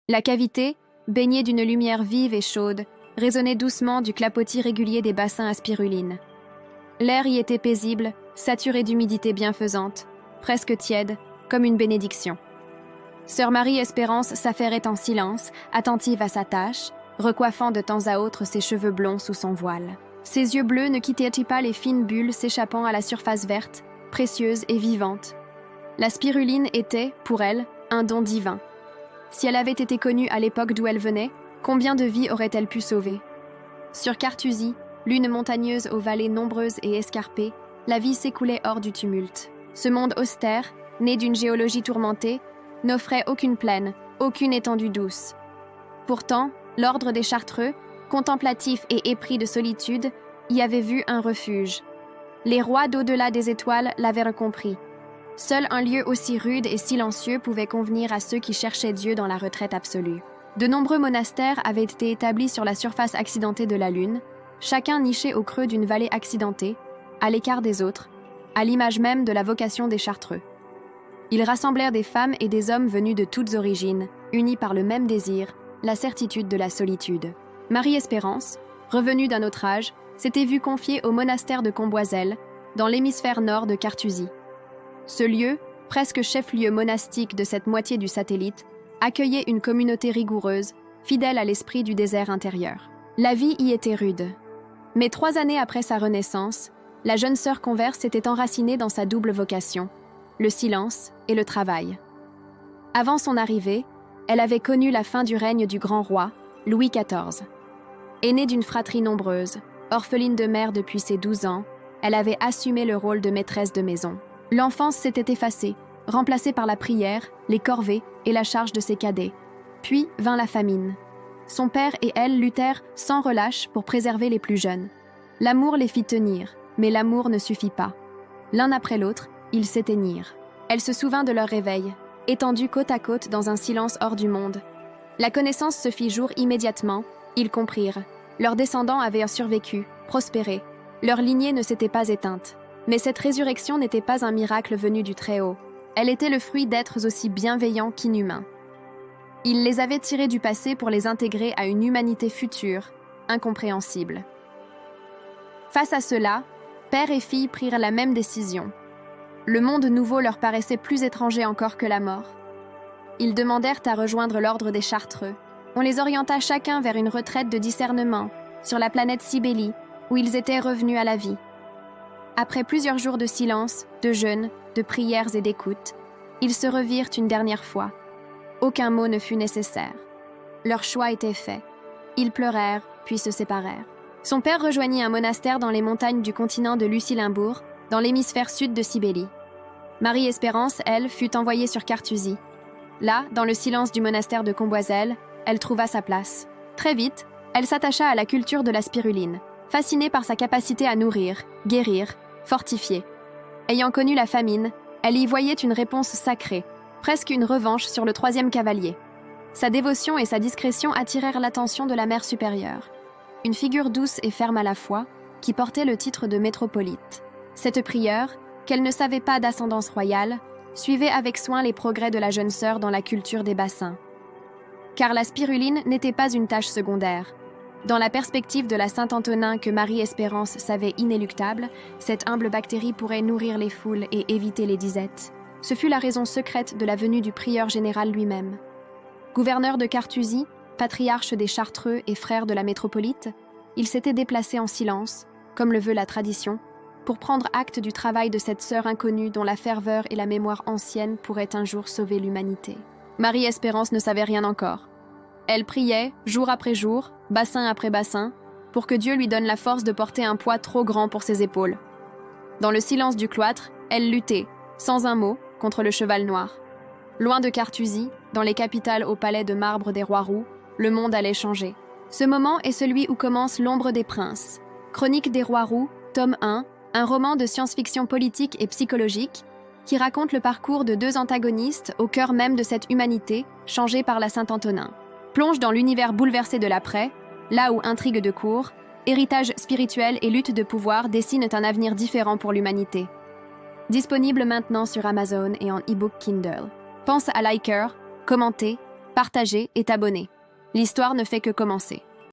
La cavité, baignée d'une lumière vive et chaude, résonnait doucement du clapotis régulier des bassins à spiruline. L'air y était paisible, saturé d'humidité bienfaisante, presque tiède, comme une bénédiction. Sœur Marie-Espérance s'affairait en silence, attentive à sa tâche, recoiffant de temps à autre ses cheveux blonds sous son voile. Ses yeux bleus ne quittaient pas les fines bulles s'échappant à la surface verte, précieuse et vivante. La spiruline était, pour elle, un don divin. Si elle avait été connue à l'époque d'où elle venait, combien de vies aurait-elle pu sauver? Sur Carthusy, lune montagneuse aux vallées nombreuses et escarpées, la vie s'écoulait hors du tumulte. Ce monde austère, né d'une géologie tourmentée, n'offrait aucune plaine, aucune étendue douce. Pourtant, l'ordre des Chartreux, contemplatif et épris de solitude, y avait vu un refuge. Les rois d'au-delà des étoiles l'avaient compris. Seul un lieu aussi rude et silencieux pouvait convenir à ceux qui cherchaient Dieu dans la retraite absolue. De nombreux monastères avaient été établis sur la surface accidentée de la Lune, chacun niché au creux d'une vallée accidentée, à l'écart des autres, à l'image même de la vocation des Chartreux. Ils rassemblèrent des femmes et des hommes venus de toutes origines, unis par le même désir, la certitude de la solitude. Marie-Espérance, revenue d'un autre âge, s'était vue confiée au monastère de Comboiselle, dans l'hémisphère nord de Carthusy. Ce lieu, presque chef-lieu monastique de cette moitié du satellite, accueillait une communauté rigoureuse, fidèle à l'esprit du désert intérieur. La vie y était rude. Mais 3 années après sa renaissance, la jeune sœur converse s'était enracinée dans sa double vocation, le silence et le travail. Avant son arrivée, elle avait connu la fin du règne du grand roi, Louis XIV. Aînée d'une fratrie nombreuse, orpheline de mère depuis ses 12 ans, elle avait assumé le rôle de maîtresse de maison. L'enfance s'était effacée, remplacée par la prière, les corvées et la charge de ses cadets. Puis vint la famine. Son père et elle luttèrent sans relâche pour préserver les plus jeunes. L'amour les fit tenir, mais l'amour ne suffit pas. L'un après l'autre, ils s'éteignirent. Elle se souvint de leur réveil, étendus côte à côte dans un silence hors du monde. La connaissance se fit jour immédiatement, ils comprirent. Leurs descendants avaient survécu, prospéré. Leur lignée ne s'était pas éteinte. Mais cette résurrection n'était pas un miracle venu du Très-Haut. Elle était le fruit d'êtres aussi bienveillants qu'inhumains. Il les avait tirés du passé pour les intégrer à une humanité future, incompréhensible. Face à cela, père et fille prirent la même décision. Le monde nouveau leur paraissait plus étranger encore que la mort. Ils demandèrent à rejoindre l'ordre des Chartreux. On les orienta chacun vers une retraite de discernement, sur la planète Cybélie, où ils étaient revenus à la vie. Après plusieurs jours de silence, de jeûne, de prières et d'écoute, ils se revirent une dernière fois. Aucun mot ne fut nécessaire. Leur choix était fait. Ils pleurèrent, puis se séparèrent. Son père rejoignit un monastère dans les montagnes du continent de Lucilimbourg, dans l'hémisphère sud de Cybélie. Marie-Espérance, elle, fut envoyée sur Carthusy. Là, dans le silence du monastère de Comboiselle, elle trouva sa place. Très vite, elle s'attacha à la culture de la spiruline, fascinée par sa capacité à nourrir, guérir, fortifier. Ayant connu la famine, elle y voyait une réponse sacrée, presque une revanche sur le 3e cavalier. Sa dévotion et sa discrétion attirèrent l'attention de la mère supérieure, une figure douce et ferme à la fois, qui portait le titre de métropolite. Cette prieure, qu'elle ne savait pas d'ascendance royale, suivait avec soin les progrès de la jeune sœur dans la culture des bassins. Car la spiruline n'était pas une tâche secondaire. Dans la perspective de la Saint-Antonin que Marie-Espérance savait inéluctable, cette humble bactérie pourrait nourrir les foules et éviter les disettes. Ce fut la raison secrète de la venue du prieur général lui-même. Gouverneur de Carthusy, patriarche des Chartreux et frère de la métropolite, il s'était déplacé en silence, comme le veut la tradition, pour prendre acte du travail de cette sœur inconnue dont la ferveur et la mémoire ancienne pourraient un jour sauver l'humanité. Marie-Espérance ne savait rien encore. Elle priait, jour après jour, bassin après bassin, pour que Dieu lui donne la force de porter un poids trop grand pour ses épaules. Dans le silence du cloître, elle luttait, sans un mot, contre le cheval noir. Loin de Carthusy, dans les capitales au palais de marbre des rois roux, le monde allait changer. Ce moment est celui où commence L'ombre des princes. Chronique des rois roux, tome 1, un roman de science-fiction politique et psychologique qui raconte le parcours de 2 antagonistes au cœur même de cette humanité changée par la Saint-Antonin. Plonge dans l'univers bouleversé de l'après, là où intrigue de cour, héritage spirituel et lutte de pouvoir dessinent un avenir différent pour l'humanité. Disponible maintenant sur Amazon et en e-book Kindle. Pense à liker, commenter, partager et t'abonner. L'histoire ne fait que commencer.